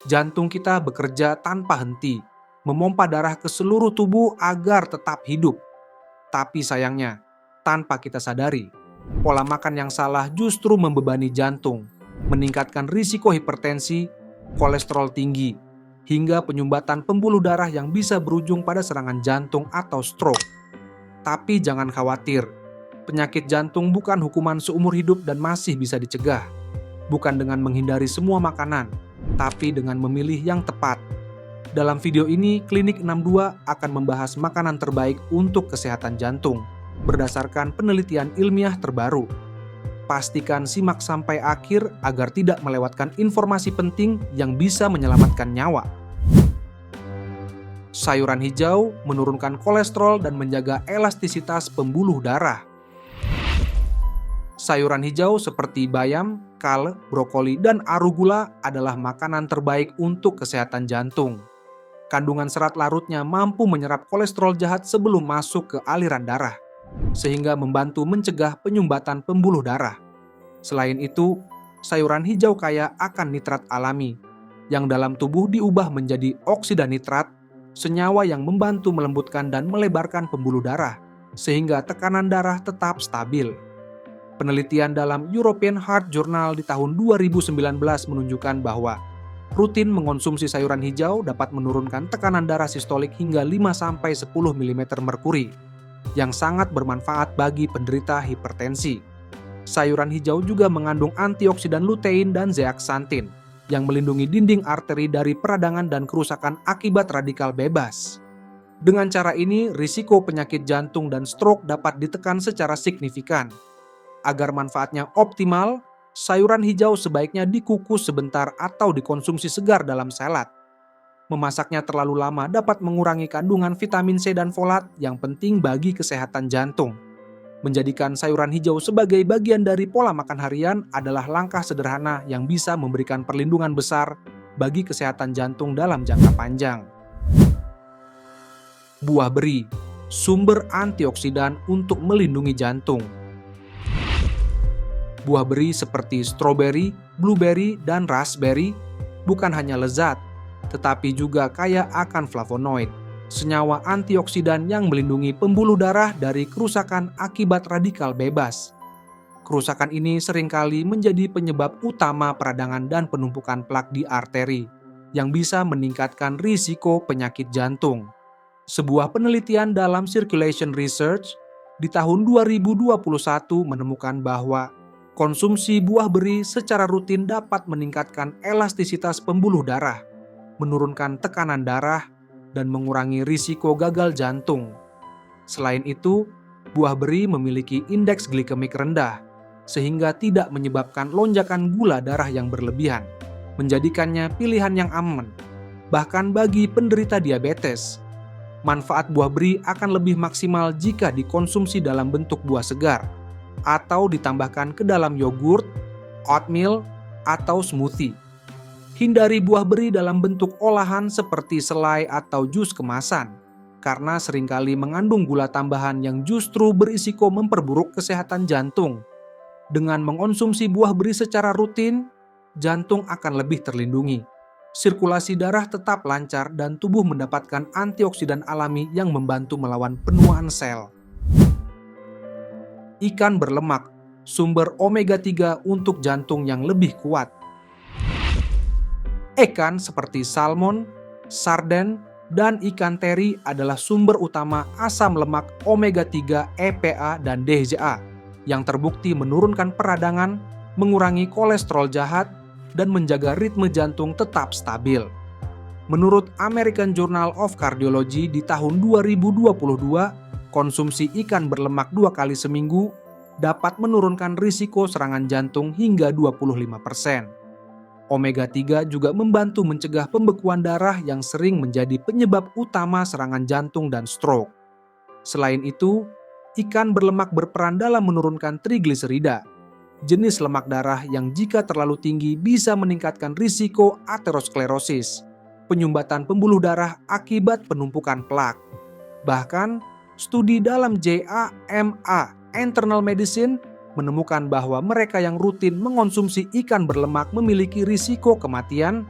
Jantung kita bekerja tanpa henti, memompa darah ke seluruh tubuh agar tetap hidup. Tapi sayangnya, tanpa kita sadari, pola makan yang salah justru membebani jantung, meningkatkan risiko hipertensi, kolesterol tinggi, hingga penyumbatan pembuluh darah yang bisa berujung pada serangan jantung atau stroke. Tapi jangan khawatir, penyakit jantung bukan hukuman seumur hidup dan masih bisa dicegah. Bukan dengan menghindari semua makanan, tapi dengan memilih yang tepat. Dalam video ini, Klinik 62 akan membahas makanan terbaik untuk kesehatan jantung berdasarkan penelitian ilmiah terbaru. Pastikan simak sampai akhir agar tidak melewatkan informasi penting yang bisa menyelamatkan nyawa. Sayuran hijau menurunkan kolesterol dan menjaga elastisitas pembuluh darah. Sayuran hijau seperti bayam, kale, brokoli, dan arugula adalah makanan terbaik untuk kesehatan jantung. Kandungan serat larutnya mampu menyerap kolesterol jahat sebelum masuk ke aliran darah, sehingga membantu mencegah penyumbatan pembuluh darah. Selain itu, sayuran hijau kaya akan nitrat alami, yang dalam tubuh diubah menjadi oksida nitrat, senyawa yang membantu melembutkan dan melebarkan pembuluh darah, sehingga tekanan darah tetap stabil. Penelitian dalam European Heart Journal di tahun 2019 menunjukkan bahwa rutin mengonsumsi sayuran hijau dapat menurunkan tekanan darah sistolik hingga 5-10 mm merkuri, yang sangat bermanfaat bagi penderita hipertensi. Sayuran hijau juga mengandung antioksidan lutein dan zeaksantin, yang melindungi dinding arteri dari peradangan dan kerusakan akibat radikal bebas. Dengan cara ini, risiko penyakit jantung dan stroke dapat ditekan secara signifikan. Agar manfaatnya optimal, sayuran hijau sebaiknya dikukus sebentar atau dikonsumsi segar dalam salad. Memasaknya terlalu lama dapat mengurangi kandungan vitamin C dan folat yang penting bagi kesehatan jantung. Menjadikan sayuran hijau sebagai bagian dari pola makan harian adalah langkah sederhana yang bisa memberikan perlindungan besar bagi kesehatan jantung dalam jangka panjang. Buah beri, sumber antioksidan untuk melindungi jantung. Buah beri seperti stroberi, blueberry, dan raspberry bukan hanya lezat, tetapi juga kaya akan flavonoid, senyawa antioksidan yang melindungi pembuluh darah dari kerusakan akibat radikal bebas. Kerusakan ini seringkali menjadi penyebab utama peradangan dan penumpukan plak di arteri, yang bisa meningkatkan risiko penyakit jantung. Sebuah penelitian dalam Circulation Research di tahun 2021 menemukan bahwa konsumsi buah beri secara rutin dapat meningkatkan elastisitas pembuluh darah, menurunkan tekanan darah, dan mengurangi risiko gagal jantung. Selain itu, buah beri memiliki indeks glikemik rendah, sehingga tidak menyebabkan lonjakan gula darah yang berlebihan, menjadikannya pilihan yang aman. Bahkan bagi penderita diabetes, manfaat buah beri akan lebih maksimal jika dikonsumsi dalam bentuk buah segar, atau ditambahkan ke dalam yogurt, oatmeal, atau smoothie. Hindari buah beri dalam bentuk olahan seperti selai atau jus kemasan, karena seringkali mengandung gula tambahan yang justru berisiko memperburuk kesehatan jantung. Dengan mengonsumsi buah beri secara rutin, jantung akan lebih terlindungi. Sirkulasi darah tetap lancar dan tubuh mendapatkan antioksidan alami yang membantu melawan penuaan sel. Ikan berlemak, sumber omega 3 untuk jantung yang lebih kuat. Ikan seperti salmon, sarden, dan ikan teri adalah sumber utama asam lemak omega 3 EPA dan DHA yang terbukti menurunkan peradangan, mengurangi kolesterol jahat, dan menjaga ritme jantung tetap stabil. Menurut American Journal of Cardiology di tahun 2022, konsumsi ikan berlemak 2 kali seminggu dapat menurunkan risiko serangan jantung hingga 25%. Omega 3 juga membantu mencegah pembekuan darah yang sering menjadi penyebab utama serangan jantung dan stroke. Selain itu, ikan berlemak berperan dalam menurunkan trigliserida, jenis lemak darah yang jika terlalu tinggi bisa meningkatkan risiko aterosklerosis, penyumbatan pembuluh darah akibat penumpukan plak. Bahkan, studi dalam JAMA Internal Medicine menemukan bahwa mereka yang rutin mengonsumsi ikan berlemak memiliki risiko kematian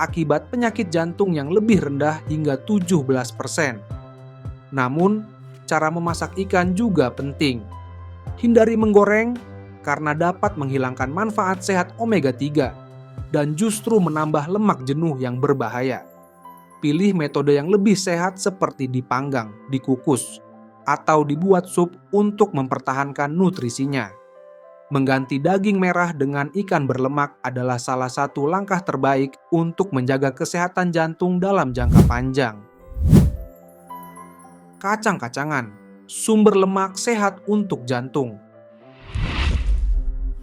akibat penyakit jantung yang lebih rendah hingga 17%. Namun, cara memasak ikan juga penting. Hindari menggoreng karena dapat menghilangkan manfaat sehat omega 3 dan justru menambah lemak jenuh yang berbahaya. Pilih metode yang lebih sehat seperti dipanggang, dikukus, atau dibuat sup untuk mempertahankan nutrisinya. Mengganti daging merah dengan ikan berlemak adalah salah satu langkah terbaik untuk menjaga kesehatan jantung dalam jangka panjang. Kacang-kacangan, sumber lemak sehat untuk jantung.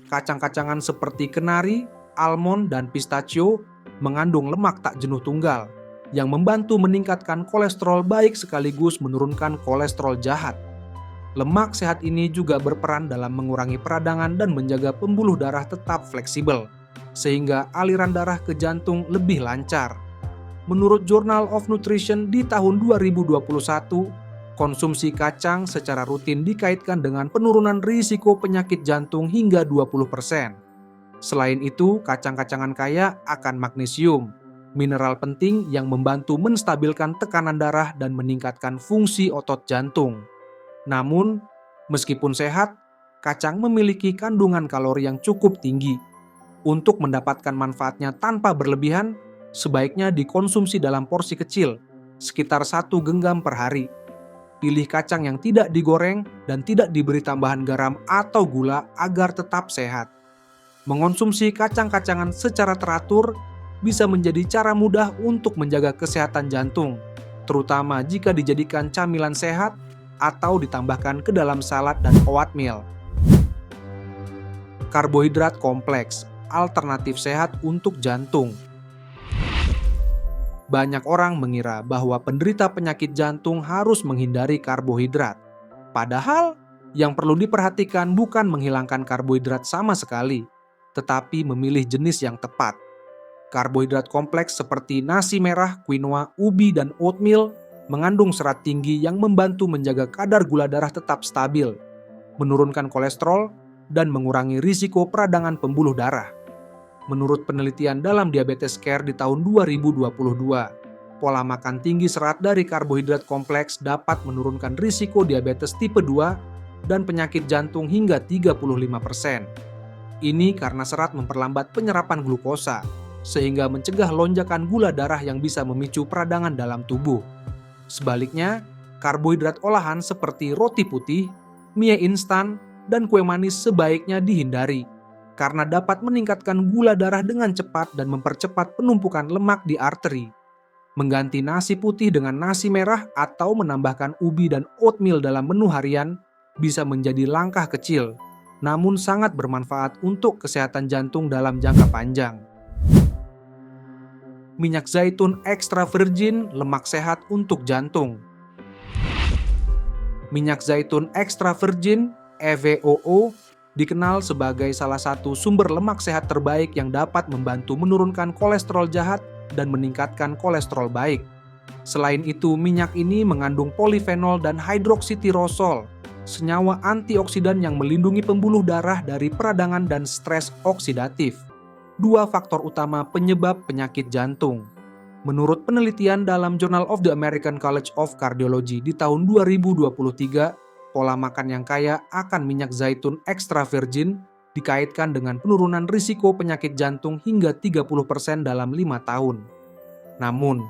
Kacang-kacangan seperti kenari, almond, dan pistachio mengandung lemak tak jenuh tunggal yang membantu meningkatkan kolesterol baik sekaligus menurunkan kolesterol jahat. Lemak sehat ini juga berperan dalam mengurangi peradangan dan menjaga pembuluh darah tetap fleksibel, sehingga aliran darah ke jantung lebih lancar. Menurut Journal of Nutrition di tahun 2021, konsumsi kacang secara rutin dikaitkan dengan penurunan risiko penyakit jantung hingga 20%. Selain itu, kacang-kacangan kaya akan magnesium, mineral penting yang membantu menstabilkan tekanan darah dan meningkatkan fungsi otot jantung. Namun, meskipun sehat, kacang memiliki kandungan kalori yang cukup tinggi. Untuk mendapatkan manfaatnya tanpa berlebihan, sebaiknya dikonsumsi dalam porsi kecil, sekitar 1 genggam per hari. Pilih kacang yang tidak digoreng dan tidak diberi tambahan garam atau gula agar tetap sehat. Mengonsumsi kacang-kacangan secara teratur bisa menjadi cara mudah untuk menjaga kesehatan jantung, terutama jika dijadikan camilan sehat atau ditambahkan ke dalam salad dan oatmeal. Karbohidrat kompleks, alternatif sehat untuk jantung. Banyak orang mengira bahwa penderita penyakit jantung harus menghindari karbohidrat. Padahal, yang perlu diperhatikan bukan menghilangkan karbohidrat sama sekali, tetapi memilih jenis yang tepat. Karbohidrat kompleks seperti nasi merah, quinoa, ubi, dan oatmeal mengandung serat tinggi yang membantu menjaga kadar gula darah tetap stabil, menurunkan kolesterol, dan mengurangi risiko peradangan pembuluh darah. Menurut penelitian dalam Diabetes Care di tahun 2022, pola makan tinggi serat dari karbohidrat kompleks dapat menurunkan risiko diabetes tipe 2 dan penyakit jantung hingga 35%. Ini karena serat memperlambat penyerapan glukosa, sehingga mencegah lonjakan gula darah yang bisa memicu peradangan dalam tubuh. Sebaliknya, karbohidrat olahan seperti roti putih, mie instan, dan kue manis sebaiknya dihindari, karena dapat meningkatkan gula darah dengan cepat dan mempercepat penumpukan lemak di arteri. Mengganti nasi putih dengan nasi merah atau menambahkan ubi dan oatmeal dalam menu harian bisa menjadi langkah kecil, namun sangat bermanfaat untuk kesehatan jantung dalam jangka panjang. Minyak zaitun extra virgin, lemak sehat untuk jantung. Minyak zaitun extra virgin, EVOO, dikenal sebagai salah satu sumber lemak sehat terbaik yang dapat membantu menurunkan kolesterol jahat dan meningkatkan kolesterol baik. Selain itu, minyak ini mengandung polifenol dan hidroksitirosol, senyawa antioksidan yang melindungi pembuluh darah dari peradangan dan stres oksidatif, dua faktor utama penyebab penyakit jantung. Menurut penelitian dalam Journal of the American College of Cardiology di tahun 2023, pola makan yang kaya akan minyak zaitun extra virgin dikaitkan dengan penurunan risiko penyakit jantung hingga 30% dalam 5 tahun. Namun,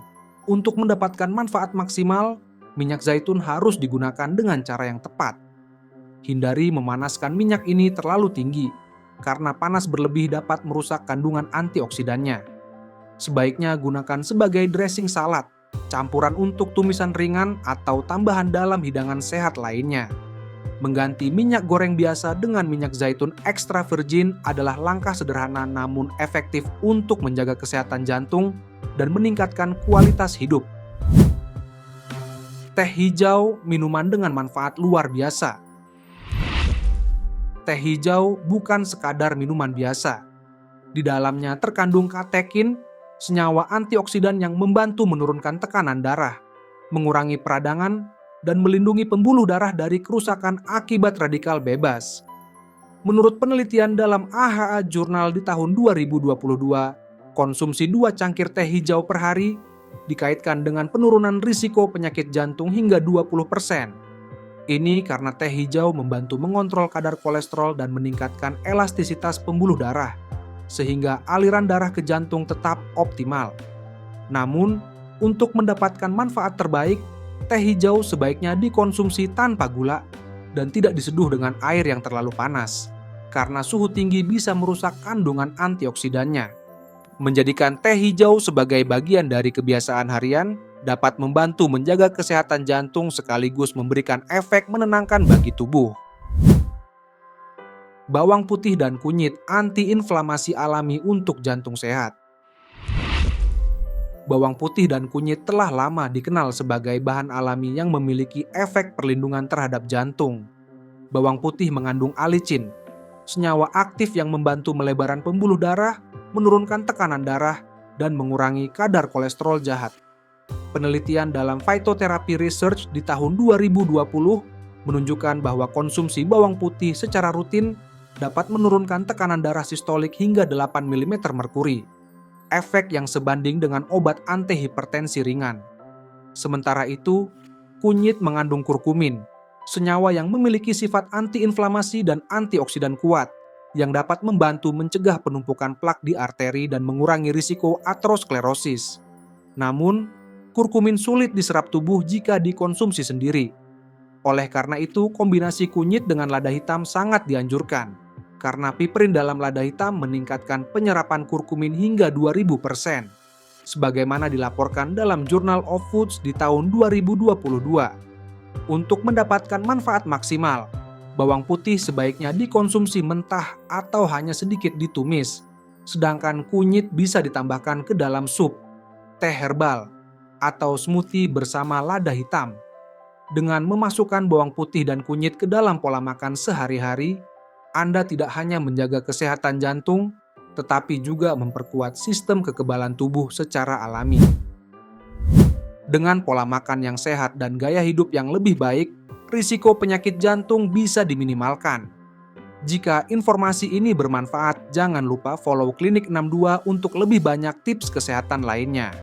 untuk mendapatkan manfaat maksimal, minyak zaitun harus digunakan dengan cara yang tepat. Hindari memanaskan minyak ini terlalu tinggi, karena panas berlebih dapat merusak kandungan antioksidannya. Sebaiknya gunakan sebagai dressing salad, campuran untuk tumisan ringan atau tambahan dalam hidangan sehat lainnya. Mengganti minyak goreng biasa dengan minyak zaitun extra virgin adalah langkah sederhana namun efektif untuk menjaga kesehatan jantung dan meningkatkan kualitas hidup. Teh hijau, minuman dengan manfaat luar biasa. Teh hijau bukan sekadar minuman biasa. Di dalamnya terkandung katekin, senyawa antioksidan yang membantu menurunkan tekanan darah, mengurangi peradangan, dan melindungi pembuluh darah dari kerusakan akibat radikal bebas. Menurut penelitian dalam AHA Jurnal di tahun 2022, Konsumsi 2 cangkir teh hijau per hari dikaitkan dengan penurunan risiko penyakit jantung hingga 20%. Ini karena teh hijau membantu mengontrol kadar kolesterol dan meningkatkan elastisitas pembuluh darah, sehingga aliran darah ke jantung tetap optimal. Namun, untuk mendapatkan manfaat terbaik, teh hijau sebaiknya dikonsumsi tanpa gula dan tidak diseduh dengan air yang terlalu panas, karena suhu tinggi bisa merusak kandungan antioksidannya. Menjadikan teh hijau sebagai bagian dari kebiasaan harian dapat membantu menjaga kesehatan jantung sekaligus memberikan efek menenangkan bagi tubuh. Bawang putih dan kunyit antiinflamasi alami untuk jantung sehat. Bawang putih dan kunyit telah lama dikenal sebagai bahan alami yang memiliki efek perlindungan terhadap jantung. Bawang putih mengandung alicin, senyawa aktif yang membantu melebaran pembuluh darah, menurunkan tekanan darah, dan mengurangi kadar kolesterol jahat. Penelitian dalam Phytotherapy Research di tahun 2020 menunjukkan bahwa konsumsi bawang putih secara rutin dapat menurunkan tekanan darah sistolik hingga 8 mm merkuri, efek yang sebanding dengan obat antihipertensi ringan. Sementara itu, kunyit mengandung kurkumin, senyawa yang memiliki sifat antiinflamasi dan antioksidan kuat, yang dapat membantu mencegah penumpukan plak di arteri dan mengurangi risiko aterosklerosis. Namun, kurkumin sulit diserap tubuh jika dikonsumsi sendiri. Oleh karena itu, kombinasi kunyit dengan lada hitam sangat dianjurkan, karena piperin dalam lada hitam meningkatkan penyerapan kurkumin hingga 2000%, sebagaimana dilaporkan dalam Journal of Foods di tahun 2022. Untuk mendapatkan manfaat maksimal, bawang putih sebaiknya dikonsumsi mentah atau hanya sedikit ditumis, sedangkan kunyit bisa ditambahkan ke dalam sup, teh herbal, atau smoothie bersama lada hitam. Dengan memasukkan bawang putih dan kunyit ke dalam pola makan sehari-hari, Anda tidak hanya menjaga kesehatan jantung, tetapi juga memperkuat sistem kekebalan tubuh secara alami. Dengan pola makan yang sehat dan gaya hidup yang lebih baik, risiko penyakit jantung bisa diminimalkan. Jika informasi ini bermanfaat, jangan lupa follow Klinik 62 untuk lebih banyak tips kesehatan lainnya.